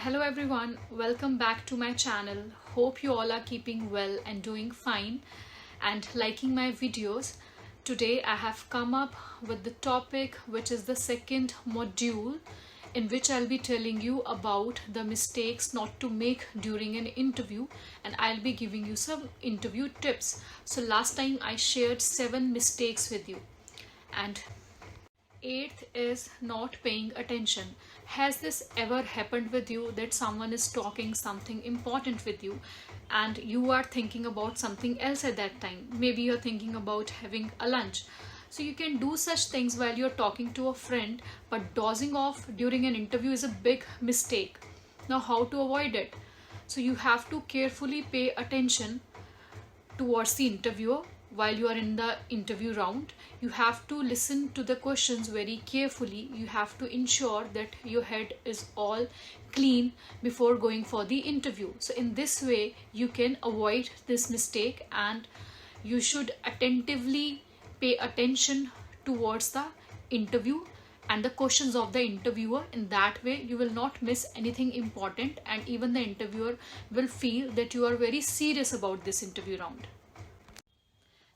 Hello everyone, welcome back to my channel. Hope you all are keeping well and doing fine and liking my videos. Today I have come up with the topic which is the second module in which I'll be telling you about the mistakes not to make during an interview, and I'll be giving you some interview tips. So last time I shared 7 mistakes with you, and eighth is not paying attention. Has this ever happened with you that someone is talking something important with you and you are thinking about something else at that time? Maybe you're thinking about having a lunch. So you can do such things while you're talking to a friend, but dozing off during an interview is a big mistake. Now, how to avoid it? So you have to carefully pay attention towards the interviewer while you are in the interview round. You have to listen to the questions very carefully. You have to ensure that your head is all clean before going for the interview. So in this way you can avoid this mistake, and you should attentively pay attention towards the interview and the questions of the interviewer. In that way you will not miss anything important, and even the interviewer will feel that you are very serious about this interview round.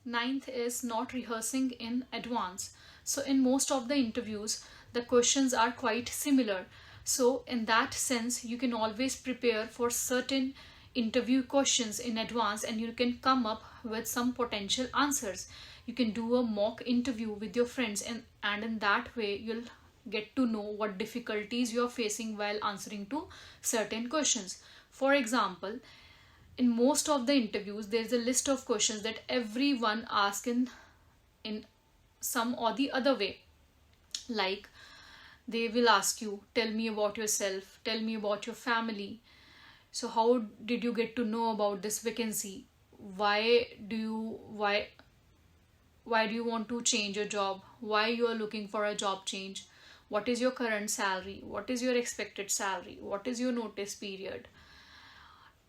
Ninth is not rehearsing in advance. So in most of the interviews the questions are quite similar, so in that sense you can always prepare for certain interview questions in advance and you can come up with some potential answers. You can do a mock interview with your friends, and in that way you'll get to know what difficulties you are facing while answering to certain questions. For example, in most of the interviews there is a list of questions that everyone asks in some or the other way. Like, they will ask you, tell me about yourself, tell me about your family. So how did you get to know about this vacancy? Why do you want to change your job? Why you are looking for a job change? What is your current salary? What is your expected salary? What is your notice period?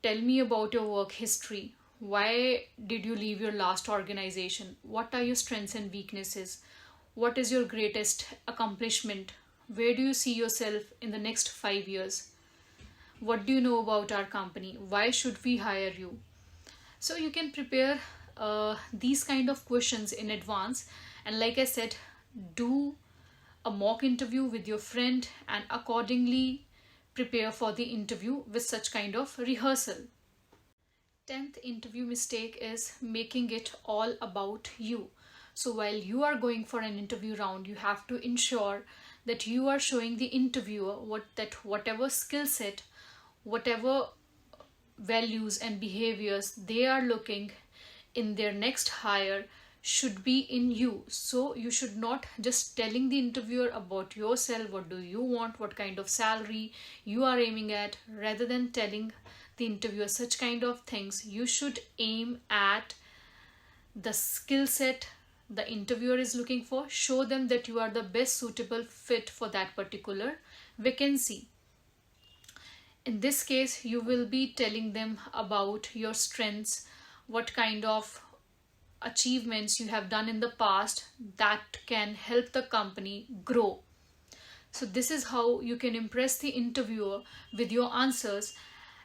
Tell me about your work history. Why did you leave your last organization? What are your strengths and weaknesses? What is your greatest accomplishment? Where do you see yourself in the next 5 years? What do you know about our company? Why should we hire you? So you can prepare these kind of questions in advance, and like I said, do a mock interview with your friend and accordingly prepare for the interview with such kind of rehearsal. 10th interview mistake is making it all about you. So while you are going for an interview round, you have to ensure that you are showing the interviewer whatever skill set, whatever values and behaviors they are looking in their next hire should be in you. So you should not just telling the interviewer about yourself, what do you want, what kind of salary you are aiming at. Rather than telling the interviewer such kind of things, you should aim at the skill set the interviewer is looking for. Show them that you are the best suitable fit for that particular vacancy. In this case you will be telling them about your strengths, what kind of achievements you have done in the past that can help the company grow. So this is how you can impress the interviewer with your answers.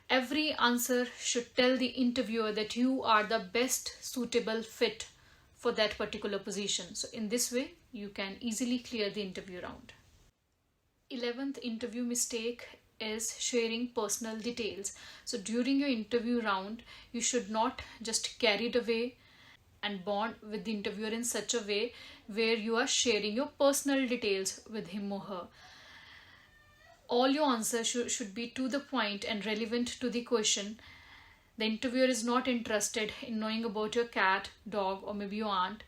Every answer should tell the interviewer that you are the best suitable fit for that particular position. So in this way you can easily clear the interview round. 11th interview mistake is sharing personal details. So during your interview round you should not just carried away and bond with the interviewer in such a way where you are sharing your personal details with him or her. All your answers should be to the point and relevant to the question. The interviewer is not interested in knowing about your cat, dog, or maybe your aunt.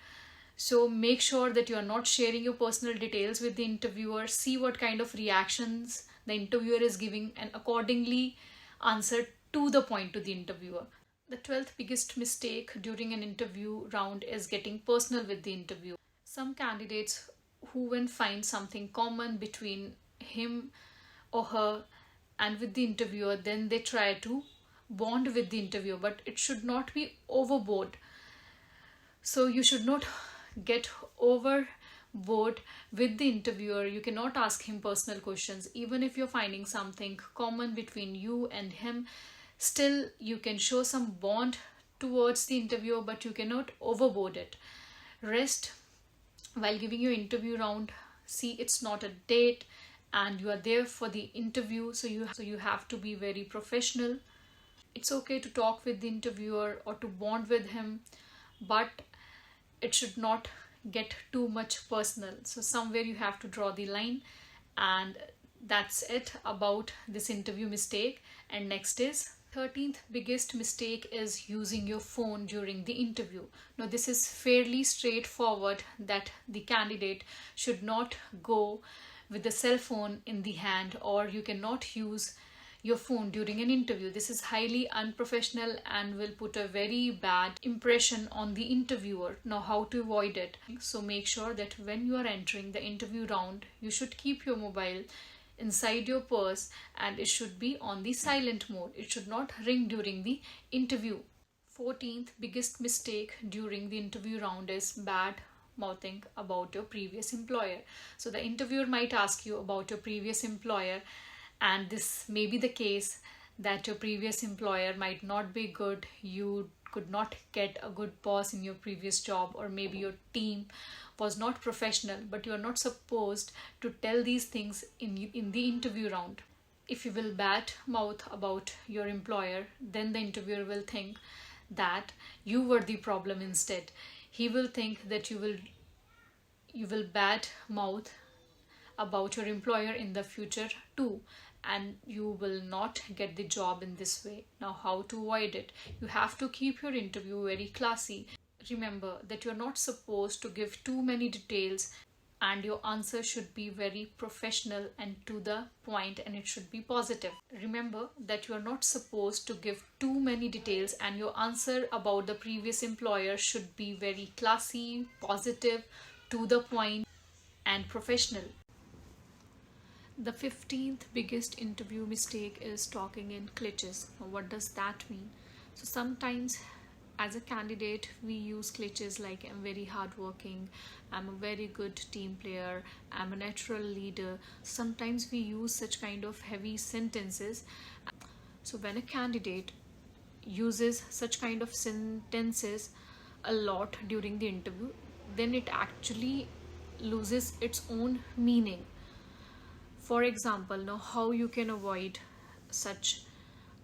So make sure that you are not sharing your personal details with the interviewer. See what kind of reactions the interviewer is giving and accordingly answer to the point to the interviewer. The 12th biggest mistake during an interview round is getting personal with the interview. Some candidates who, when find something common between him or her and with the interviewer, then they try to bond with the interviewer, but it should not be overboard. So you should not get over board with the interviewer. You cannot ask him personal questions. Even if you're finding something common between you and him, still you can show some bond towards the interviewer, but you cannot overboard it. Rest while giving your interview round. See, it's not a date and you are there for the interview, so you have to be very professional. It's okay to talk with the interviewer or to bond with him, but it should not get too much personal. So somewhere you have to draw the line. And that's it about this interview mistake. And next is 13th biggest mistake is using your phone during the interview. Now this is fairly straightforward, that the candidate should not go with the cell phone in the hand, or you cannot use your phone during an interview. This is highly unprofessional and will put a very bad impression on the interviewer. Now, how to avoid it? So, make sure that when you are entering the interview round, you should keep your mobile inside your purse and it should be on the silent mode. It should not ring during the interview. 14th biggest mistake during the interview round is bad mouthing about your previous employer. So, the interviewer might ask you about your previous employer, and this may be the case that your previous employer might not be good. You could not get a good boss in your previous job, or maybe your team was not professional, but you are not supposed to tell these things in the interview round. If you will bad mouth about your employer, then the interviewer will think that you were the problem instead. He will think that you will bad mouth about your employer in the future too, and you will not get the job in this way. Now, how to avoid it? You have to keep your interview very classy. Remember that you're not supposed to give too many details, and your answer should be very professional and to the point, and it should be positive. Remember that you are not supposed to give too many details, and your answer about the previous employer should be very classy, positive, to the point, and professional. The 15th biggest interview mistake is talking in glitches. Now, what does that mean? So, sometimes as a candidate, we use glitches like I'm very hardworking, I'm a very good team player, I'm a natural leader. Sometimes we use such kind of heavy sentences. So, when a candidate uses such kind of sentences a lot during the interview, then it actually loses its own meaning. For example, now how you can avoid such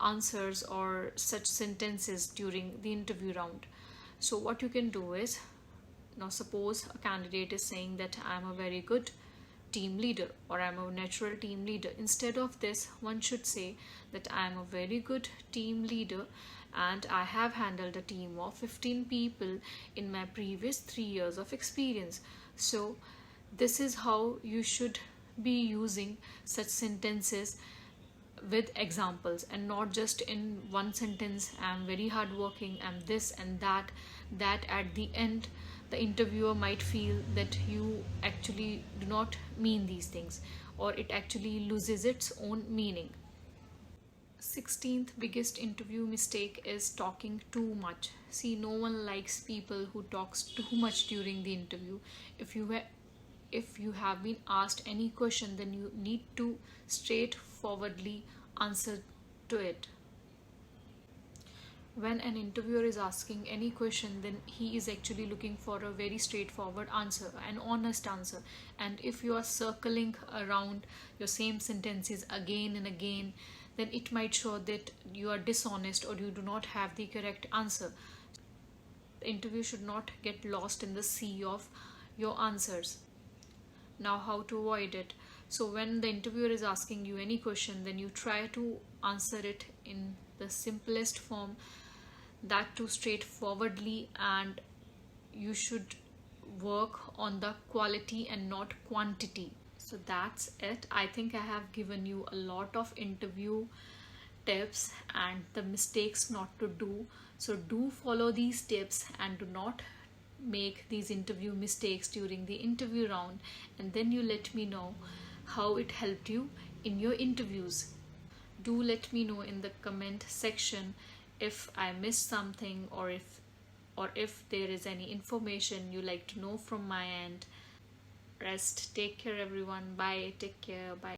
answers or such sentences during the interview round. So what you can do is, now suppose a candidate is saying that I'm a very good team leader or I'm a natural team leader. Instead of this, one should say that I'm a very good team leader and I have handled a team of 15 people in my previous 3 years of experience. So this is how you should be using such sentences with examples, and not just in one sentence, I'm very hardworking, I'm this and that at the end the interviewer might feel that you actually do not mean these things, or it actually loses its own meaning. 16th biggest interview mistake is talking too much. See, no one likes people who talks too much during the interview. If you have been asked any question, then you need to straightforwardly answer to it. When an interviewer is asking any question, then he is actually looking for a very straightforward answer, an honest answer. And if you are circling around your same sentences again and again, then it might show that you are dishonest or you do not have the correct answer. The interview should not get lost in the sea of your answers. Now, how to avoid it? So when the interviewer is asking you any question, then you try to answer it in the simplest form, that too straightforwardly, and you should work on the quality and not quantity. So that's it. I think I have given you a lot of interview tips and the mistakes not to do. So do follow these tips and do not make these interview mistakes during the interview round, and then you let me know how it helped you in your interviews. Do let me know in the comment section if I missed something, or if there is any information you like to know from my end. rest. Take care, everyone. Bye. Take care. Bye.